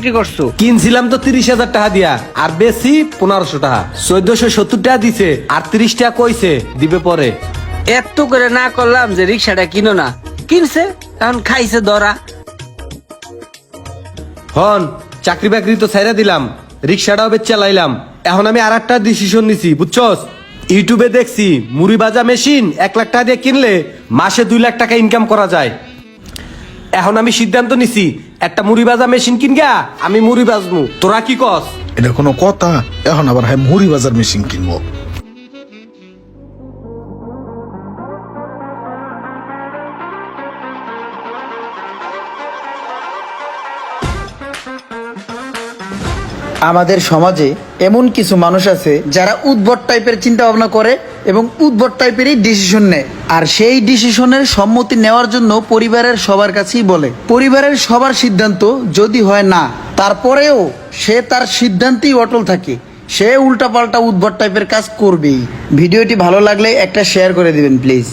বিক্রি করছো? কিনছিলাম তো 30,000 টাকা দিয়া, আর বেশি 1500 টাকা। 1470 টাকা দিছে, আর 30 টাকা কইছে দিবে পরে। এত করে না করলাম যে রিক্সাটা কিনো না, কিনছে এখন খাইছে ধরা। হন চাকরি বাকরি তো ছাইরা দিলাম, রিক্সাটাও বেচ চালাইলাম। এখন আমি আর একটা ডিসিশন নিছি, বুঝছস? ইউটিউবে দেখছি মুড়ি ভাজা মেশিন 1 লাখ টাকা দিয়ে কিনলে মাসে 2 লাখ টাকা ইনকাম করা যায়। এখন আমি সিদ্ধান্ত নিছি একটা মুড়ি ভাজা মেশিন কিনগা আমি মুড়ি ভাজমু। তোরা কি কস? এটা কোনো কথা? এখন আবার হ্যাঁ মুড়ি বাজার মেশিন কিনবো? আমাদের সমাজে এমন কিছু মানুষ আছে যারা উদ্ভট টাইপের চিন্তা ভাবনা করে এবং উদ্ভট টাইপেরই ডিসিশন নেয়, আর সেই ডিসিশনের সম্মতি নেওয়ার জন্য পরিবারের সবার কাছেই বলে। পরিবারের সবার সিদ্ধান্ত যদি হয় না, তারপরেও সে তার সিদ্ধান্তেই অটল থাকে, সে উল্টাপাল্টা উদ্ভট টাইপের কাজ করবেই। ভিডিওটি ভালো লাগলে একটা শেয়ার করে দিবেন প্লিজ।